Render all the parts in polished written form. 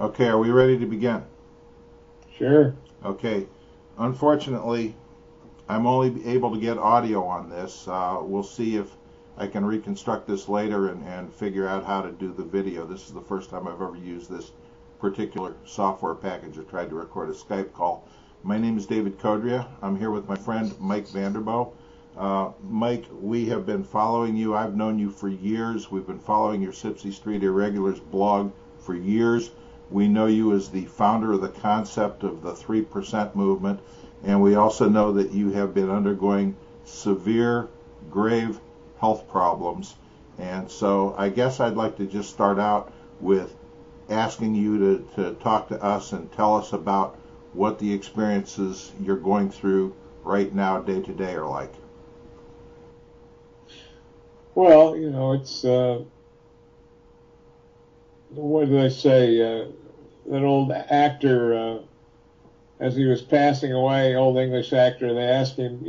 Okay, are we ready to begin? Sure. Okay. Unfortunately, I'm only able to get audio on this. We'll see if I can reconstruct this later and figure out how to do the video. This is the first time I've ever used this particular software package or tried to record a Skype call. My name is David Codria. I'm here with my friend Mike Vanderbough. Mike, we have been following you. I've known you for years. We've been following your Sipsey Street Irregulars blog for years. We know you as the founder of the concept of the 3% movement, and we also know that you have been undergoing severe, grave health problems. And so I guess I'd like to just start out with asking you to talk to us and tell us about what the experiences you're going through right now, day to day, are like. Well, it's what do they say? That old actor, as he was passing away, old English actor, they asked him,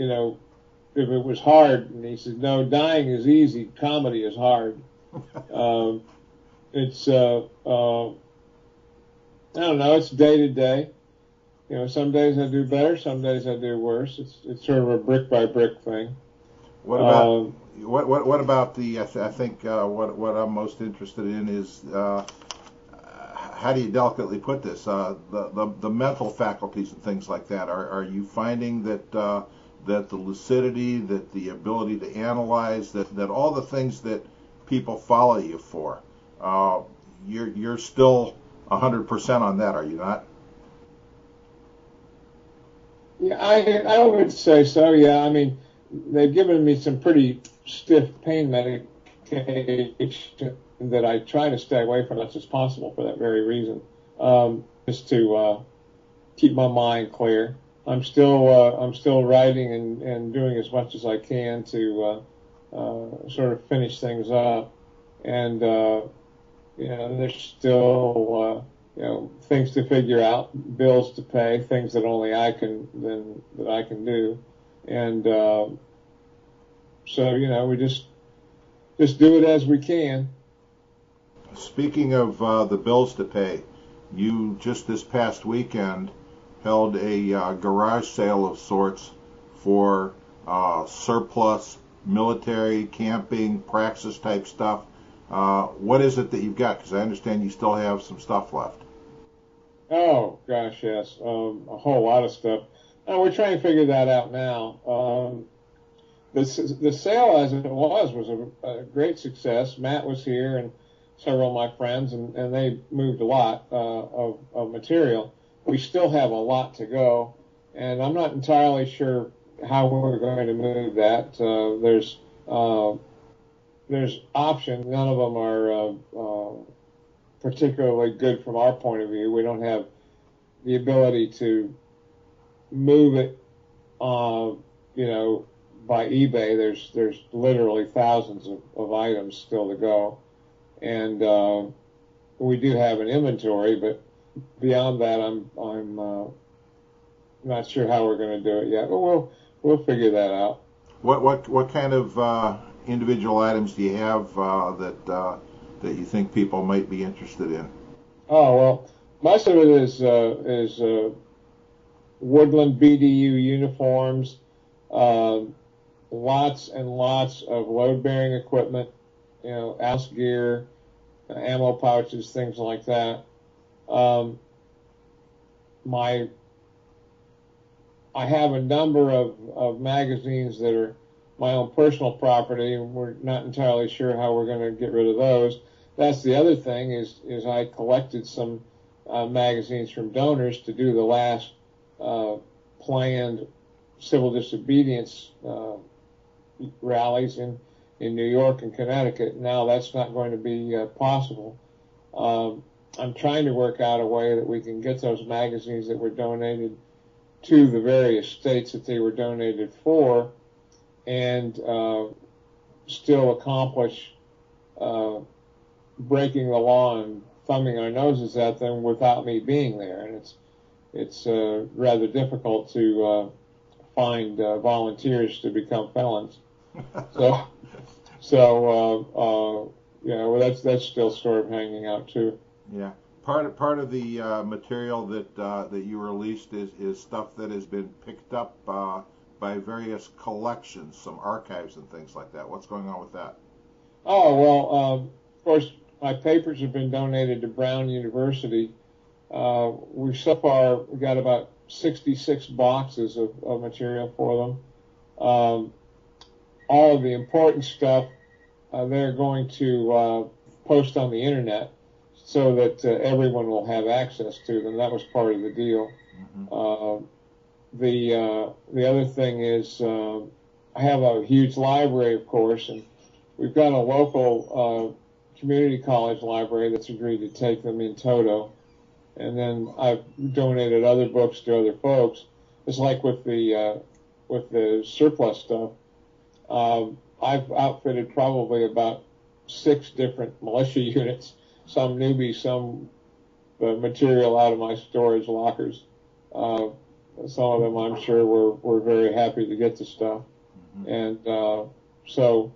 if it was hard, and he said, "No, dying is easy. Comedy is hard." It's I don't know. It's day to day. Some days I do better, some days I do worse. It's sort of a brick by brick thing. What about what about the? I think what I'm most interested in is how do you delicately put this? The mental faculties and things like that. Are you finding that that the lucidity, that the ability to analyze, that all the things that people follow you for, you're still 100% on that, are you not? Yeah, I would say so. Yeah, I mean, they've given me some pretty stiff pain medication that I try to stay away from as much as possible for that very reason, just to keep my mind clear. I'm still writing and doing as much as I can to sort of finish things up, and there's still things to figure out, bills to pay, things that only I can do, and so we just do it as we can. Speaking of the bills to pay, you just this past weekend held a garage sale of sorts for surplus military, camping, praxis type stuff. What is it that you've got? Because I understand you still have some stuff left. Oh gosh, yes, a whole lot of stuff. We're trying to figure that out now. The sale as it was a great success. Matt was here and several of my friends, and they moved a lot of material. We still have a lot to go, and I'm not entirely sure how we're going to move that. There's options. None of them are particularly good from our point of view. We don't have the ability to move it, by eBay. There's literally thousands of items still to go, and we do have an inventory, but beyond that, I'm not sure how we're going to do it yet. But we'll figure that out. What kind of individual items do you have that you think people might be interested in? Oh well, most of it is Woodland BDU uniforms, lots and lots of load-bearing equipment, house gear, ammo pouches, things like that. I have a number of magazines that are my own personal property, and we're not entirely sure how we're going to get rid of those. That's the other thing is I collected some magazines from donors to do the last planned civil disobedience rallies in New York and Connecticut. Now that's not going to be possible. I'm trying to work out a way that we can get those magazines that were donated to the various states that they were donated for, and still accomplish breaking the law and thumbing our noses at them without me being there. And it's rather difficult to find volunteers to become felons. So that's still sort of hanging out too. Yeah. Part of the material that you released is stuff that has been picked up by various collections, some archives and things like that. What's going on with that? Oh, well, of course, my papers have been donated to Brown University. We've so far got about 66 boxes of material for them. All of the important stuff they're going to post on the internet so that everyone will have access to them. That was part of the deal. Mm-hmm. The other thing is I have a huge library, of course, and we've got a local community college library that's agreed to take them in toto. And then I've donated other books to other folks. It's like with the surplus stuff. I've outfitted probably about 6 different militia units, some newbies, some material out of my storage lockers. Some of them, I'm sure, were very happy to get the stuff. Mm-hmm. And so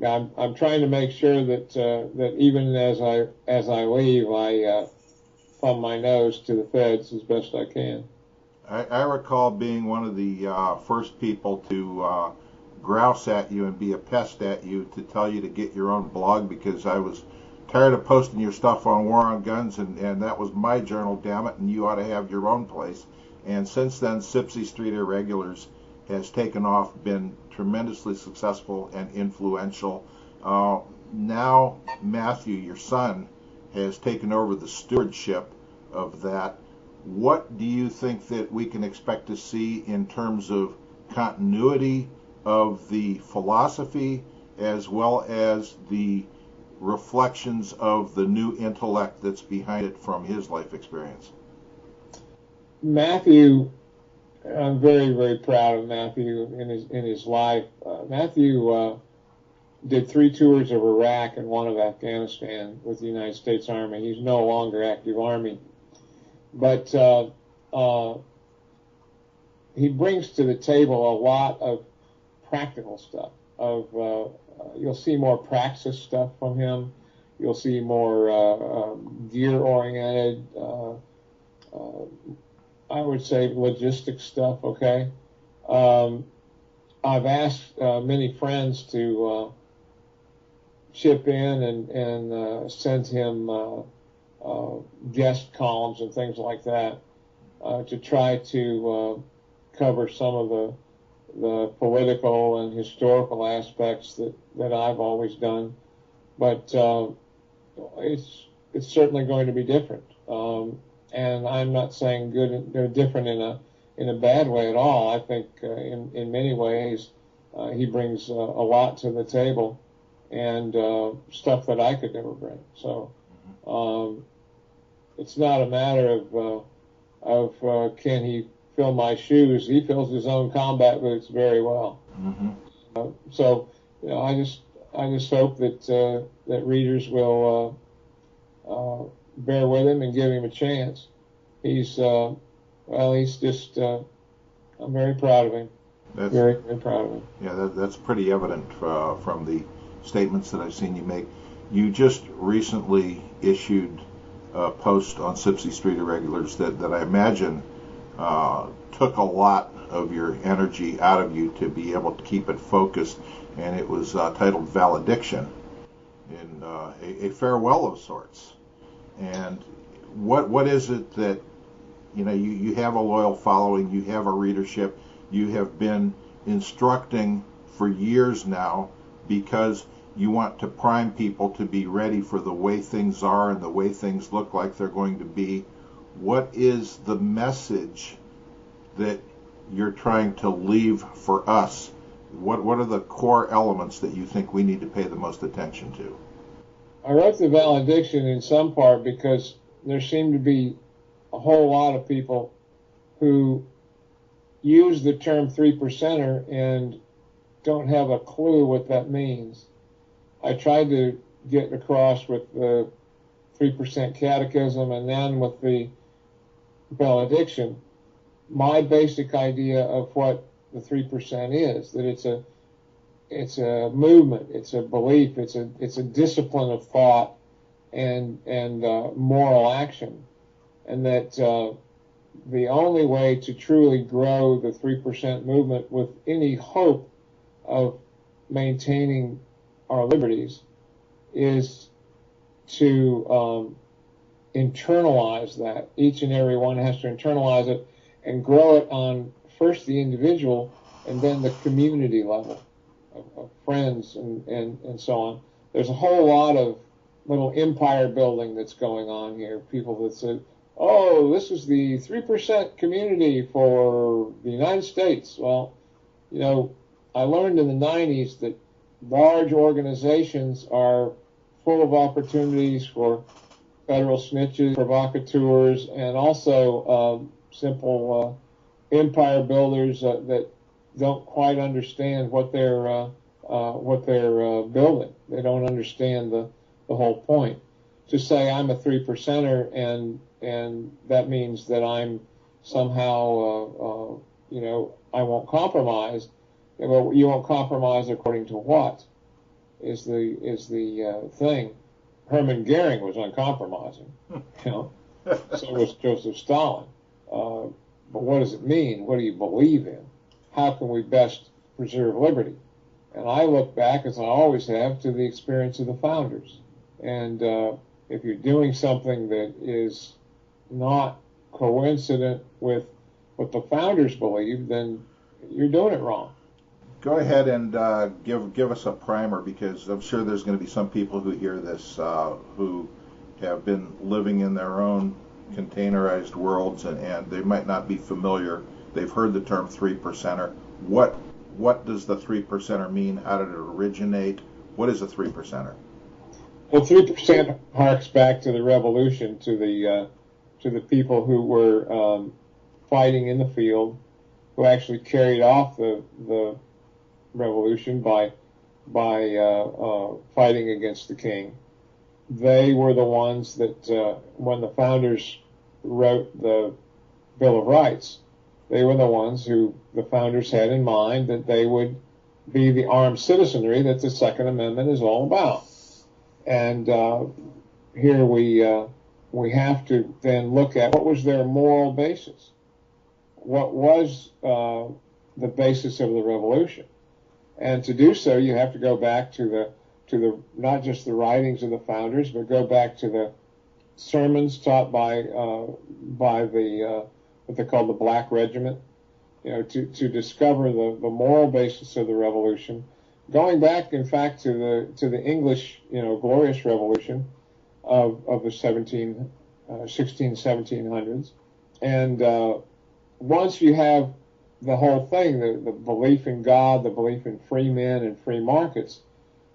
I'm trying to make sure that even as I leave, I thumb my nose to the feds as best I can. I recall being one of the first people to grouse at you and be a pest at you to tell you to get your own blog, because I was tired of posting your stuff on War on Guns, and that was my journal, damn it, and you ought to have your own place. And since then, Sipsey Street Irregulars has taken off, been tremendously successful and influential. Now Matthew, your son, has taken over the stewardship of that. What do you think that we can expect to see in terms of continuity of the philosophy as well as the reflections of the new intellect that's behind it from his life experience? Matthew, I'm very, very proud of Matthew in his life. Matthew did 3 tours of Iraq and 1 of Afghanistan with the United States Army. He's no longer active Army. But he brings to the table a lot of practical stuff. You'll see more praxis stuff from him. You'll see more gear-oriented, I would say logistics stuff, okay? I've asked many friends to chip in and send him guest columns and things like that to try to cover some of the political and historical aspects that I've always done. But it's certainly going to be different. And I'm not saying good or different in a bad way at all. I think in many ways he brings a lot to the table, and stuff that I could never bring. So it's not a matter of can he fill my shoes. He fills his own combat boots very well. Mm-hmm. So I just hope that readers will bear with him and give him a chance. He's just I'm very proud of him. Very proud of him. Yeah, that's pretty evident from the statements that I've seen you make. You just recently issued a post on Sipsey Street Irregulars that I imagine took a lot of your energy out of you to be able to keep it focused, and it was titled Valediction, in a farewell of sorts. And what is it that, you have a loyal following, you have a readership, you have been instructing for years now because you want to prime people to be ready for the way things are and the way things look like they're going to be. What is the message that you're trying to leave for us? What are the core elements that you think we need to pay the most attention to? I wrote the valediction in some part because there seemed to be a whole lot of people who use the term 3%er and don't have a clue what that means. I tried to get across with the 3% catechism and then with the valediction my basic idea of what the 3% is, that it's a movement, it's a belief, it's a discipline of thought and moral action, and that the only way to truly grow the 3% movement with any hope of maintaining our liberties is to internalize that. Each and every one has to internalize it and grow it on first the individual and then the community level of friends and so on. There's a whole lot of little empire building that's going on here. People that say, oh, this is the 3% community for the United States. Well, you know, I learned in the 90s that large organizations are full of opportunities for federal snitches, provocateurs, and also simple empire builders that don't quite understand what they're building. They don't understand the whole point. To say I'm a 3%er and that means that I'm somehow you know, I won't compromise. Well, you won't compromise according to what is the thing. Hermann Goering was uncompromising, you know. So was Joseph Stalin. But what does it mean? What do you believe in? How can we best preserve liberty? And I look back, as I always have, to the experience of the founders. And if you're doing something that is not coincident with what the founders believed, then you're doing it wrong. Go ahead and give us a primer, because I'm sure there's going to be some people who hear this who have been living in their own containerized worlds, and they might not be familiar. They've heard the term 3%er. What does the 3%er mean? How did it originate? What is a 3%er? Well, 3% harks back to the revolution, to the people who were fighting in the field, who actually carried off the revolution by fighting against the king. They were the ones that, when the founders wrote the Bill of Rights, they were the ones who the founders had in mind that they would be the armed citizenry that the Second Amendment is all about. And here we have to then look at what was their moral basis. What was the basis of the revolution? And to do so, you have to go back to the not just the writings of the founders, but go back to the sermons taught by the what they call the Black Regiment, you know, to discover the moral basis of the revolution, going back, in fact, to the English, you know, glorious revolution of the 1700s. And once you have the whole thing, the belief in God, the belief in free men and free markets,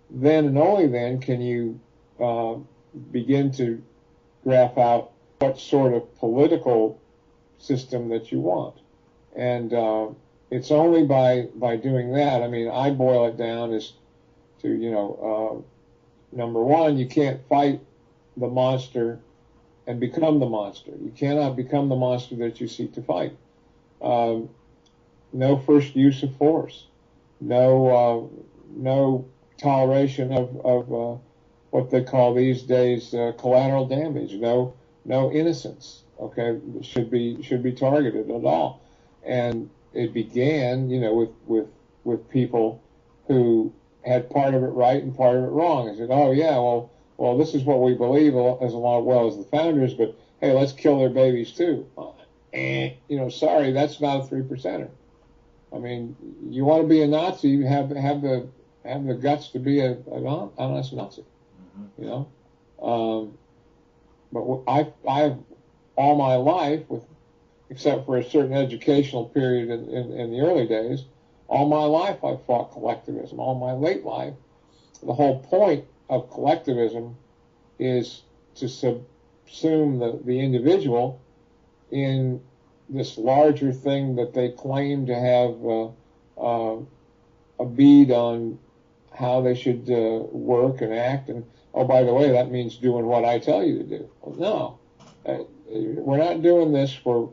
then and only then can you begin to graph out what sort of political system that you want. And it's only by doing that. I mean, I boil it down as to, you know, number one, you can't fight the monster and become the monster. You cannot become the monster that you seek to fight. No first use of force. No toleration of what they call these days collateral damage. No innocence. Okay, should be targeted at all. And it began, you know, with people who had part of it right and part of it wrong. And said, oh yeah, well, this is what we believe as well as the founders, but hey, let's kill their babies too. You know, sorry, that's not a 3%er. I mean, you want to be a Nazi, you have the guts to be an honest Nazi. Mm-hmm. You know, but I've all my life, except for a certain educational period in the early days, all my life I've fought collectivism. All my late life, the whole point of collectivism is to subsume the individual in this larger thing that they claim to have a bead on how they should work and act. And, oh, by the way, that means doing what I tell you to do. Well, no. We're not doing this for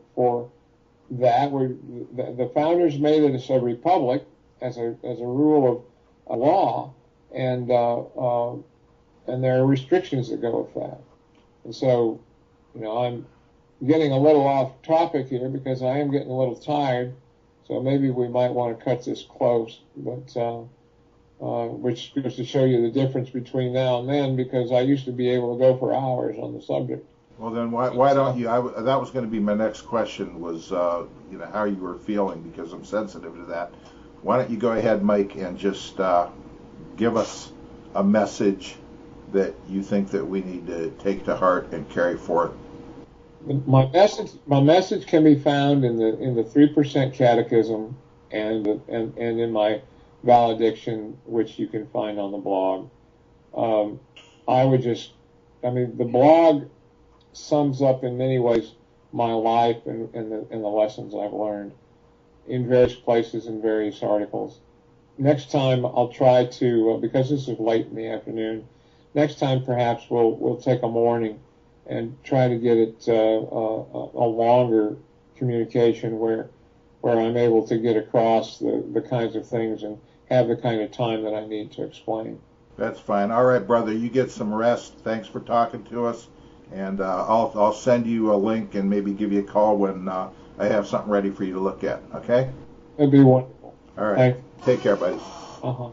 that. The founders made it a republic as a rule of law, and and there are restrictions that go with that. And so, I'm getting a little off topic here because I am getting a little tired. So maybe we might want to cut this close, but which goes to show you the difference between now and then, because I used to be able to go for hours on the subject. Well, then why don't you? That was going to be my next question, was how you were feeling, because I'm sensitive to that. Why don't you go ahead, Mike, and just give us a message that you think that we need to take to heart and carry forth. My message can be found in the 3% Catechism and in my valediction, which you can find on the blog. The blog sums up in many ways my life and the lessons I've learned in various places in various articles. Next time I'll try to, because this is late in the afternoon, next time perhaps we'll take a morning and try to get it a longer communication where I'm able to get across the kinds of things and have the kind of time that I need to explain. That's fine. All right, brother, you get some rest. Thanks for talking to us, and I'll send you a link and maybe give you a call when I have something ready for you to look at. Okay? That'd be wonderful. All right. Thanks. Take care, buddy. Uh-huh.